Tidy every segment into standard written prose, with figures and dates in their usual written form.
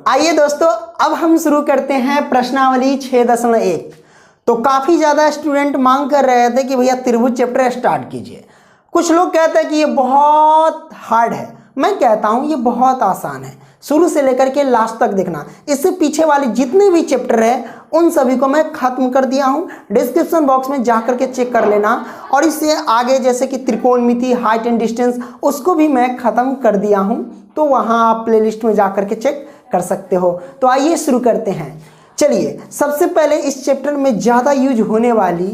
आइए दोस्तों, अब हम शुरू करते हैं प्रश्नावली 6.1। तो काफ़ी ज़्यादा स्टूडेंट मांग कर रहे थे कि भैया त्रिभुज चैप्टर स्टार्ट कीजिए। कुछ लोग कहते हैं कि ये बहुत हार्ड है, मैं कहता हूँ ये बहुत आसान है। शुरू से लेकर के लास्ट तक देखना। इससे पीछे वाले जितने भी चैप्टर हैं उन सभी को मैं खत्म कर दिया हूँ। डिस्क्रिप्शन बॉक्स में जा कर के चेक कर लेना। और इससे आगे जैसे कि त्रिकोणमिति, हाइट एंड डिस्टेंस, उसको भी मैं ख़त्म कर दिया हूँ। तो वहाँ आप प्लेलिस्ट में जा कर के चेक कर सकते हो। तो आइए शुरू करते हैं। चलिए, सबसे पहले इस चैप्टर में ज़्यादा यूज होने वाली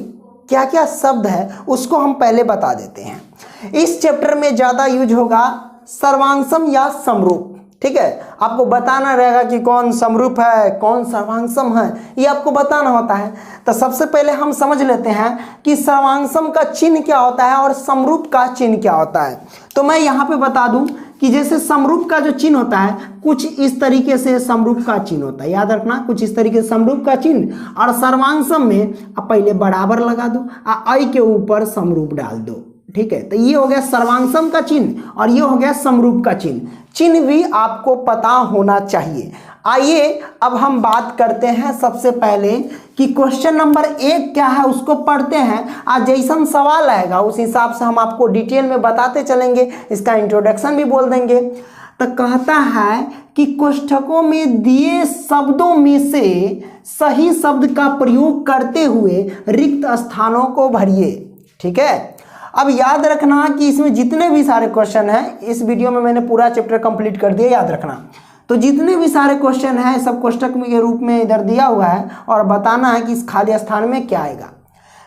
क्या क्या शब्द है उसको हम पहले बता देते हैं। इस चैप्टर में ज़्यादा यूज होगा सर्वांगसम या समरूप। ठीक है, आपको बताना रहेगा कि कौन समरूप है, कौन सर्वांगसम है, ये आपको बताना होता है। तो सबसे पहले हम समझ लेते हैं कि सर्वांगसम का चिन्ह क्या होता है और समरूप का चिन्ह क्या होता है। तो मैं यहाँ पे बता दूं कि जैसे समरूप का जो चिन्ह होता है कुछ इस तरीके से समरूप का चिन्ह होता है, याद रखना, कुछ इस तरीके से समरूप का चिन्ह। और सर्वांगसम में आप पहले बराबर लगा दो, आई के ऊपर समरूप डाल दो। ठीक है, तो ये हो गया सर्वांगसम का चिन्ह और ये हो गया समरूप का चिन्ह। चिन्ह भी आपको पता होना चाहिए। आइए अब हम बात करते हैं सबसे पहले कि क्वेश्चन नंबर 1 क्या है उसको पढ़ते हैं। आज जैसा सवाल आएगा उस हिसाब से हम आपको डिटेल में बताते चलेंगे, इसका इंट्रोडक्शन भी बोल देंगे। तो कहता है कि कोष्ठकों में दिए शब्दों में से सही शब्द का प्रयोग करते हुए रिक्त स्थानों को भरिए। ठीक है, अब याद रखना कि इसमें जितने भी सारे क्वेश्चन हैं, इस वीडियो में मैंने पूरा चैप्टर कंप्लीट कर दिया, याद रखना। तो जितने भी सारे क्वेश्चन हैं सब कोष्ठक के रूप में इधर दिया हुआ है और बताना है कि इस खाली स्थान में क्या आएगा।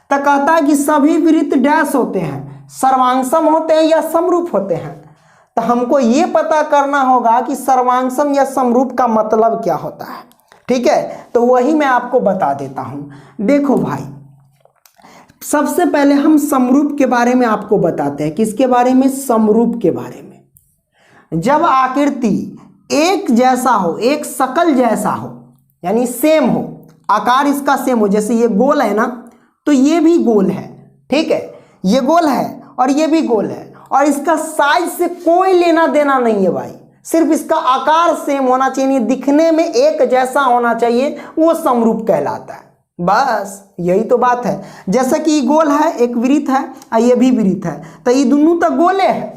तो कहता है कि सभी वृत्त डैश होते हैं, सर्वांगसम होते हैं या समरूप होते हैं। तो हमको ये पता करना होगा कि सर्वांगसम या समरूप का मतलब क्या होता है। ठीक है, तो वही मैं आपको बता देता हूँ। देखो भाई, सबसे पहले हम समरूप के बारे में आपको बताते हैं। किसके बारे में? समरूप के बारे में। जब आकृति एक जैसा हो, एक शकल जैसा हो, यानी सेम हो, आकार इसका सेम हो, जैसे ये गोल है ना, तो ये भी गोल है। ठीक है, ये गोल है और ये भी गोल है और इसका साइज से कोई लेना देना नहीं है भाई, सिर्फ इसका आकार सेम होना चाहिए, दिखने में एक जैसा होना चाहिए, वो समरूप कहलाता है। बस यही तो बात है। जैसे कि ये गोल है, एक वृत्त है और ये भी वृत्त है, तो ये दोनों तो गोले हैं।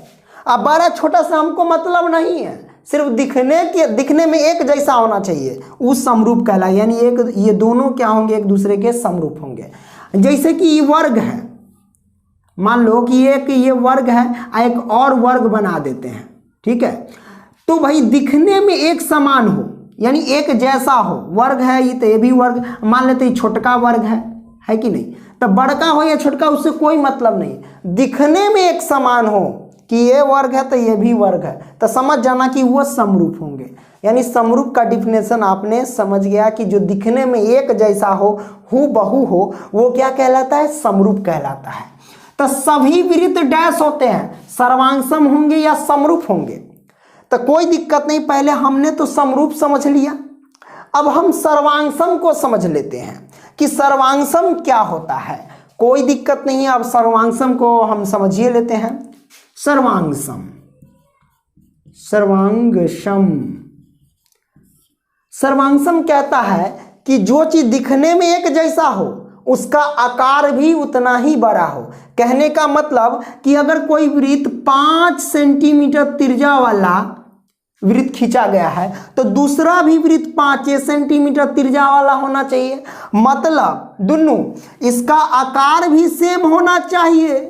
अब बड़ा छोटा सा हमको मतलब नहीं है, सिर्फ दिखने में एक जैसा होना चाहिए, उस समरूप कहलाए। यानी एक ये दोनों क्या होंगे? एक दूसरे के समरूप होंगे। जैसे कि ये वर्ग है, मान लो कि ये वर्ग है और एक और वर्ग बना देते हैं। ठीक है, तो भाई दिखने में एक समान हो, यानी एक जैसा हो। वर्ग है ये, तो ये भी वर्ग, मान लेते ये छोटका वर्ग है कि नहीं? तो बड़का हो या छोटका उससे कोई मतलब नहीं, दिखने में एक समान हो कि ये वर्ग है तो ये भी वर्ग है, तो समझ जाना कि वो समरूप होंगे। यानी समरूप का डिफिनेशन आपने समझ गया कि जो दिखने में एक जैसा हो, हूबहू हो, वो क्या कहलाता है? समरूप कहलाता है। तो सभी वृत्त डैश होते हैं, सर्वांगसम होंगे या समरूप होंगे, तो कोई दिक्कत नहीं। पहले हमने तो समरूप समझ लिया, अब हम सर्वांगसम को समझ लेते हैं कि सर्वांगसम क्या होता है। कोई दिक्कत नहीं है, अब सर्वांगसम को हम समझिए लेते हैं। सर्वांगसम, सर्वांगसम कहता है कि जो चीज दिखने में एक जैसा हो उसका आकार भी उतना ही बड़ा हो। कहने का मतलब कि अगर कोई वृत्त 5 सेंटीमीटर त्रिज्या वाला वृत्त खींचा गया है तो दूसरा भी वृत्त 5 सेंटीमीटर त्रिज्या वाला होना चाहिए। मतलब दोनों, इसका आकार भी सेम होना चाहिए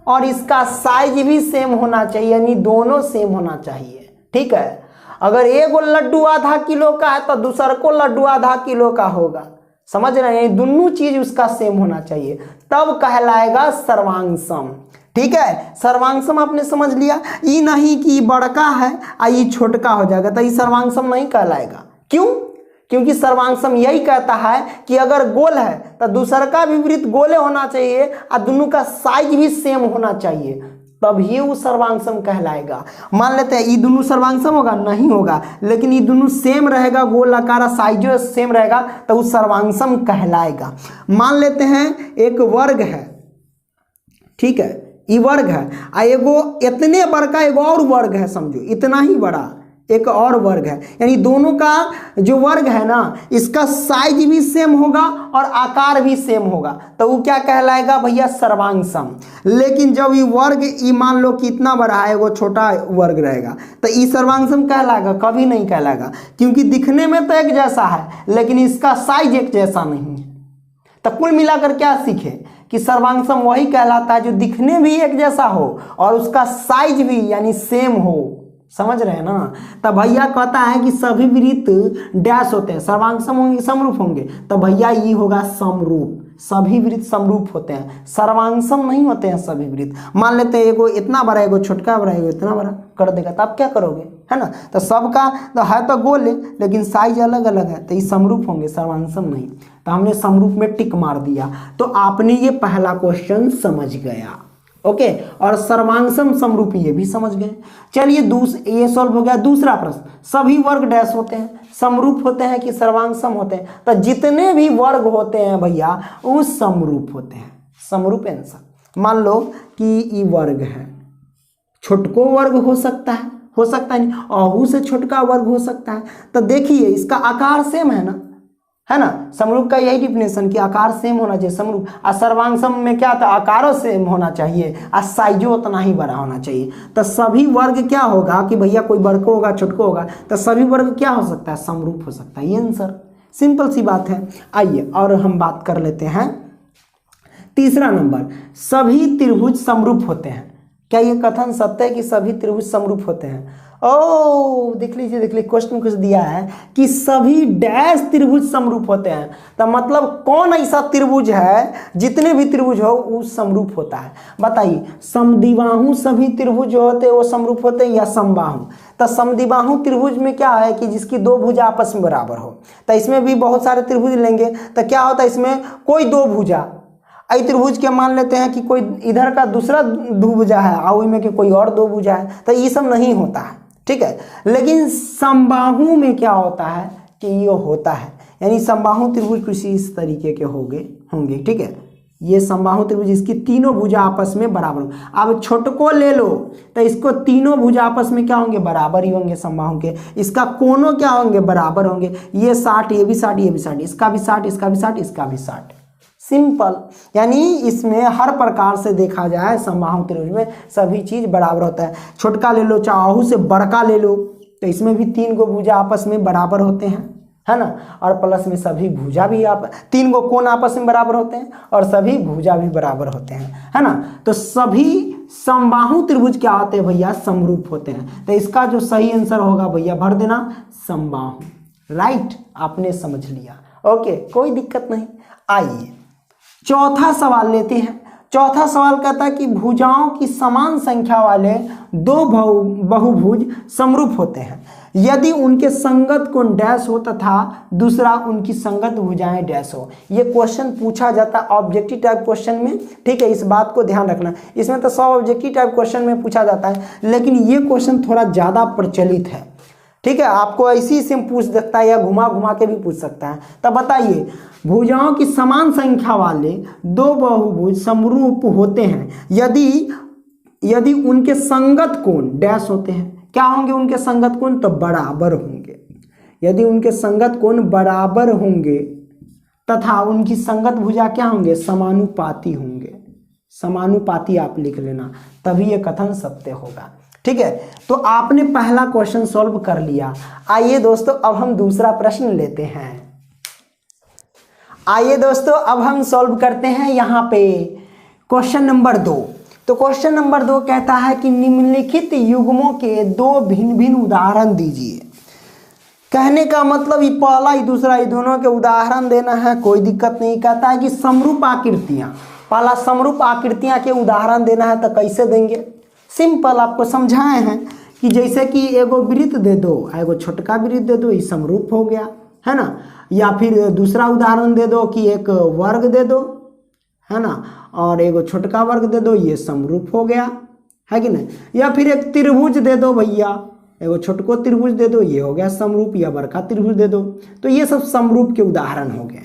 और इसका साइज भी सेम होना चाहिए, यानी दोनों सेम होना चाहिए। ठीक है, अगर एक लड्डू आधा किलो का है तो दूसरा को लड्डू आधा किलो का होगा, समझ रहे हैं? दोनों चीज उसका सेम होना चाहिए, तब कहलाएगा सर्वांगसम। ठीक है, सर्वांगसम आपने समझ लिया। ये नहीं कि ये बड़का है और ये छोटका हो जाएगा तो ये सर्वांगसम नहीं कहलाएगा। क्यों? क्योंकि सर्वांगसम यही कहता है कि अगर गोल है तो दूसरा का भी वृत्त गोले होना चाहिए और दोनों का साइज भी सेम होना चाहिए, तब ही वो सर्वांगसम कहलाएगा। मान लेते हैं ये दोनों सर्वांगसम होगा? नहीं होगा, लेकिन ये दोनों सेम रहेगा, गोल आकार साइज जो सेम रहेगा, तो वो सर्वांगसम कहलाएगा। मान लेते हैं एक वर्ग है, ठीक है, ये वर्ग है, एगो इतने बड़का एगो और वर्ग है, समझो इतना ही बड़ा, एक और वर्ग है, यानी दोनों का जो वर्ग है ना इसका साइज भी सेम होगा और आकार भी सेम होगा, तो वो क्या कहलाएगा भैया, सर्वांग सम। लेकिन जब ये वर्ग ई मान लो कि इतना बड़ा है, वो छोटा वर्ग रहेगा, तो ई सर्वांग सम कहलाएगा, कभी नहीं कहलाएगा, क्योंकि दिखने में तो एक जैसा है लेकिन इसका साइज एक जैसा नहीं है। तो कुल मिलाकर क्या सीखे कि सर्वांग सम वही कहलाता है जो दिखने भी एक जैसा हो और उसका साइज भी यानी सेम हो। समझ रहे हैं ना। तब भैया कहता है कि सभी वृत्त डैश होते हैं, सर्वांग सम होंगे, समरूप होंगे, तो भैया ये होगा समरूप। सभी वृत्त समरूप होते हैं, सर्वांग सम नहीं होते हैं सभी वृत्त। मान लेते हैं एगो इतना बड़ा, एगो छोटका बड़ा, एगो इतना बड़ा कर देगा, तो आप क्या करोगे, है ना। तो सबका तो है तो गोल है लेकिन साइज अलग अलग है, तो ये समरूप होंगे, सर्वांग सम नहीं। तो हमने समरूप में टिक मार दिया, तो आपने ये पहला क्वेश्चन समझ गया। ओके, और सर्वांगसम समरूप ये भी समझ गए। चलिए ये सॉल्व हो गया। दूसरा प्रश्न, सभी वर्ग डैश होते हैं, समरूप होते हैं कि सर्वांगसम होते हैं, तो जितने भी वर्ग होते हैं भैया वो समरूप होते हैं, समरूप आंसर। मान लो कि ये वर्ग है, छोटको वर्ग हो सकता है नहीं, अहू से छोटका वर्ग हो सकता है। तो देखिए इसका आकार सेम है ना। समरूप का यही डिफिनेशन कि आकार सेम होना चाहिए समरूप। और सर्वांगसम में क्या था, आकारों सेम होना चाहिए और साइजो उतना ही बड़ा होना चाहिए। तो सभी वर्ग क्या होगा कि भैया कोई बड़को होगा छोटको होगा, तो सभी वर्ग क्या हो सकता है, समरूप हो सकता है। ये आंसर सिंपल सी बात है। आइए और हम बात कर लेते हैं तीसरा नंबर, सभी त्रिभुज समरूप होते हैं। क्या ये कथन सत्य है कि सभी त्रिभुज समरूप होते हैं? ओ देख लीजिए क्वेश्चन कुछ दिया है कि सभी डैश त्रिभुज समरूप होते हैं। तो मतलब कौन ऐसा त्रिभुज है, जितने भी त्रिभुज हो वो समरूप होता है। बताइए, समद्विबाहु सभी त्रिभुज जो होते हैं वो समरूप होते हैं या समबाहु? तो समद्विबाहु त्रिभुज में क्या है कि जिसकी दो भुजा आपस में बराबर हो। तो इसमें भी बहुत सारे त्रिभुज लेंगे तो क्या होता है, इसमें कोई दो भुजा, आई त्रिभुज के मान लेते हैं कि कोई इधर का दूसरा भुजा है और में कि कोई और दो भुजा है, तो ये सब नहीं होता है, ठीक है। लेकिन समबाहु में क्या होता है कि ये होता है, यानी समबाहु त्रिभुज कुछ इस तरीके के होंगे, ठीक है। ये समबाहु त्रिभुज, इसकी तीनों भुजा आपस में बराबर हो। अब छोटको ले लो तो इसको तीनों भुजा आपस में क्या होंगे, बराबर ही होंगे समबाहु के। इसका कोनों क्या होंगे, बराबर होंगे। ये 60, ये भी 60, ये भी 60, इसका भी 60, इसका भी 60, इसका भी 60। सिंपल, यानी इसमें हर प्रकार से देखा जाए समबाहु त्रिभुज में सभी चीज बराबर होता है। छोटका ले लो चाहे अहू से बड़का ले लो, तो इसमें भी तीन गो भुजा आपस में बराबर होते हैं, है ना। और प्लस में सभी भुजा भी तीन गो कोण आपस में बराबर होते हैं और सभी भुजा भी बराबर होते हैं, है ना। तो सभी समबाहु त्रिभुज क्या होते हैं भैया, समरूप होते हैं। तो इसका जो सही आंसर होगा भैया भर देना समबाहु। राइट, आपने समझ लिया। ओके, कोई दिक्कत नहीं। आइए चौथा सवाल लेते हैं। चौथा सवाल कहता है कि भुजाओं की समान संख्या वाले दो बहुभुज समरूप होते हैं यदि उनके संगत कोण डैश हो तथा दूसरा उनकी संगत भुजाएं डैश हो। ये क्वेश्चन पूछा जाता है ऑब्जेक्टिव टाइप क्वेश्चन में, ठीक है। इस बात को ध्यान रखना, इसमें तो 100 ऑब्जेक्टिव टाइप क्वेश्चन में पूछा जाता है, लेकिन ये क्वेश्चन थोड़ा ज़्यादा प्रचलित है, ठीक है। आपको ऐसी से पूछ सकता है या घुमा घुमा के भी पूछ सकता है। तब बताइए, भुजाओं की समान संख्या वाले दो बहुभुज समरूप होते हैं यदि उनके संगत कोण डैश होते हैं। क्या होंगे उनके संगत कोण, तो बराबर होंगे। यदि उनके संगत कोण बराबर होंगे तथा उनकी संगत भुजा क्या होंगे, समानुपाती होंगे। समानुपाती आप लिख लेना, तभी ये कथन सत्य होगा, ठीक है। तो आपने पहला क्वेश्चन सॉल्व कर लिया। आइए दोस्तों अब हम दूसरा प्रश्न लेते हैं। आइए दोस्तों अब हम सॉल्व करते हैं यहाँ पे क्वेश्चन नंबर 2। तो क्वेश्चन नंबर 2 कहता है कि निम्नलिखित युग्मों के दो भिन्न भिन्न उदाहरण दीजिए। कहने का मतलब ये पहला ही दूसरा ये दोनों के उदाहरण देना है, कोई दिक्कत नहीं। कहता है कि समरूप आकृतियां, पहला समरूप आकृतियां के उदाहरण देना है, तो कैसे देंगे। सिंपल, आपको समझाए हैं कि जैसे कि एगो वृत्त दे दो, एगो छोटका वृत्त दे दो, ये समरूप हो गया, है ना। या फिर दूसरा उदाहरण दे दो कि एक वर्ग दे दो, है ना, और एगो छोटका वर्ग दे दो, ये समरूप हो गया, है कि नहीं। या फिर एक त्रिभुज दे दो भैया, एगो छोटको त्रिभुज दे दो, ये हो गया समरूप, या बड़का त्रिभुज दे दो, तो ये सब समरूप के उदाहरण हो गए।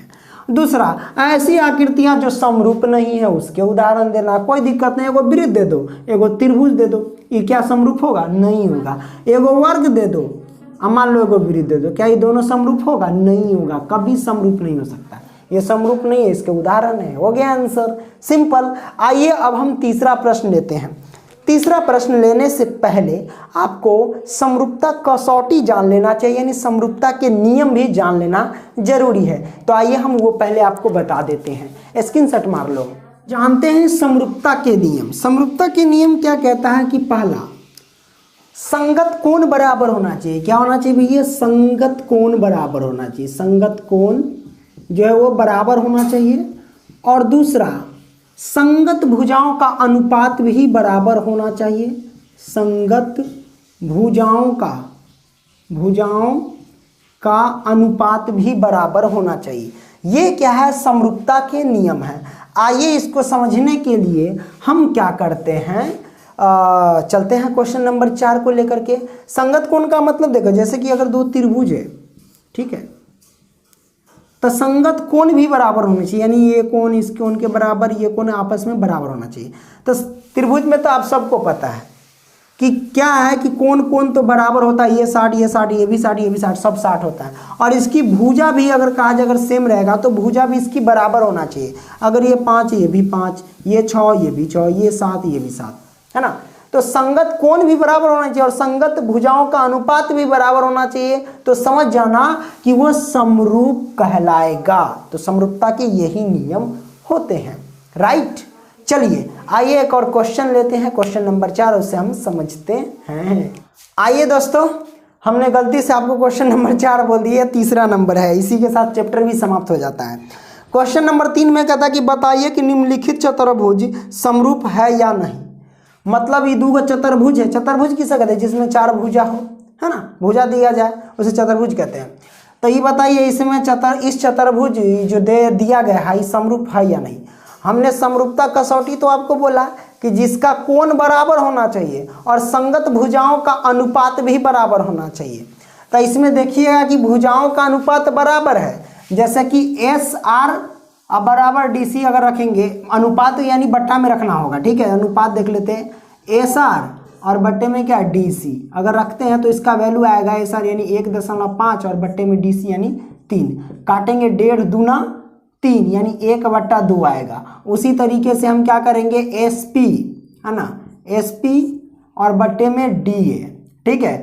दूसरा, ऐसी आकृतियां जो समरूप नहीं है उसके उदाहरण देना, कोई दिक्कत नहीं। एगो वृत्त दे दो, एगो त्रिभुज दे दो, ये क्या समरूप होगा, नहीं होगा। एगो वर्ग दे दो, अब मान लो एगो वृत्त दे दो, क्या ये दोनों समरूप होगा? नहीं होगा, कभी समरूप नहीं हो सकता, ये समरूप नहीं है, इसके उदाहरण है। हो गया आंसर, सिंपल। आइए अब हम तीसरा प्रश्न लेते हैं। तीसरा प्रश्न लेने से पहले आपको समरूपता कसौटी जान लेना चाहिए, यानी समरूपता के नियम भी जान लेना जरूरी है। तो आइए हम वो पहले आपको बता देते हैं, स्क्रीनशॉट मार लो। जानते हैं समरूपता के नियम। समरूपता के नियम क्या कहता है कि पहला, संगत कोण बराबर होना चाहिए। क्या होना चाहिए भैया? संगत कोण बराबर होना चाहिए। संगत कोण जो है वो बराबर होना चाहिए। और दूसरा, संगत भुजाओं का अनुपात भी बराबर होना चाहिए। संगत भुजाओं का अनुपात भी बराबर होना चाहिए। ये क्या है? समरूपता के नियम है। आइए इसको समझने के लिए हम क्या करते हैं, चलते हैं क्वेश्चन नंबर 4 को लेकर के। संगत कोण का मतलब देखो, जैसे कि अगर दो त्रिभुज है, ठीक है, तो संगत कोण भी बराबर होने चाहिए, यानी ये कोण इस कोण के बराबर, ये कोण आपस में बराबर होना चाहिए। तो त्रिभुज में तो आप सबको पता है कि क्या है कि कोण तो बराबर होता है, ये 60 ये 60, ये भी 60 ये भी 60, सब 60 होता है। और इसकी भुजा भी अगर कहा जाए अगर सेम रहेगा तो भुजा भी इसकी बराबर होना चाहिए। अगर ये 5 ये भी 5, ये 6 ये भी 6, ये 7 ये भी 7, है ना। तो संगत कोण भी बराबर होना चाहिए और संगत भुजाओं का अनुपात भी बराबर होना चाहिए। तो समझ जाना कि वो समरूप कहलाएगा। तो समरूपता के यही नियम होते हैं, राइट। चलिए आइए एक और क्वेश्चन लेते हैं, क्वेश्चन नंबर 4, उससे हम समझते हैं। आइए दोस्तों, हमने गलती से आपको क्वेश्चन नंबर 4 बोल दिया, तीसरा नंबर है, इसी के साथ चैप्टर भी समाप्त हो जाता है। क्वेश्चन नंबर 3 में कहता कि बताइए कि निम्नलिखित चतुर्भुज समरूप है या नहीं। मतलब ये दो चतुर्भुज है। चतुर्भुज किसे कहते हैं? जिसमें 4 भुजा हो, है ना, भुजा दिया जाए उसे चतुर्भुज कहते हैं। तो ये बताइए इसमें इस चतुर्भुज जो दिया गया है समरूप है या नहीं। हमने समरूपता कसौटी तो आपको बोला कि जिसका कोण बराबर होना चाहिए और संगत भुजाओं का अनुपात भी बराबर होना चाहिए। तो इसमें देखिएगा कि भुजाओं का अनुपात बराबर है, जैसे कि SR बराबर DC अगर रखेंगे, अनुपात यानी बट्टा में रखना होगा, ठीक है। अनुपात देख लेते हैं, SR और बट्टे में क्या DC अगर रखते हैं तो इसका वैल्यू आएगा SR यानी 1.5 और बट्टे में DC यानी 3। काटेंगे 1.5 दूना 3 यानी 1/2 आएगा। उसी तरीके से हम क्या करेंगे, SP है ना, SP और बट्टे में DA, ठीक है,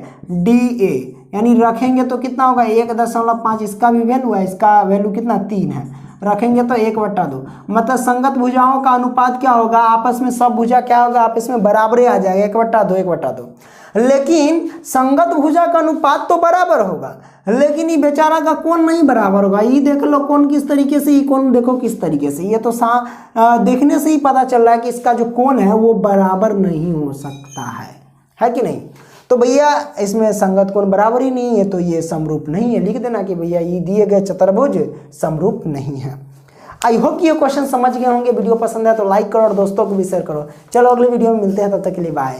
DA यानी रखेंगे तो कितना होगा 1.5, इसका भी वैल्यू है, इसका वैल्यू कितना 3 है, रखेंगे तो 1/2। मतलब संगत भुजाओं का अनुपात क्या होगा, आपस में सब भुजा क्या होगा, आपस में बराबर आ जाएगा, 1/2। लेकिन संगत भुजा का अनुपात तो बराबर होगा, लेकिन ये बेचारा का कोण नहीं बराबर होगा। ये देख लो कोण किस तरीके से, ये कोण देखो किस तरीके से, ये तो देखने से ही पता चल रहा है कि इसका जो कोण है वो बराबर नहीं हो सकता है कि नहीं। तो भैया इसमें संगत कोण बराबर ही नहीं है, तो ये समरूप नहीं है। लिख देना कि भैया ये दिए गए चतुर्भुज समरूप नहीं है। आई होप कि ये क्वेश्चन समझ गए होंगे। वीडियो पसंद है तो लाइक करो और दोस्तों को भी शेयर करो। चलो अगले वीडियो में मिलते हैं, तब तक के लिए बाय।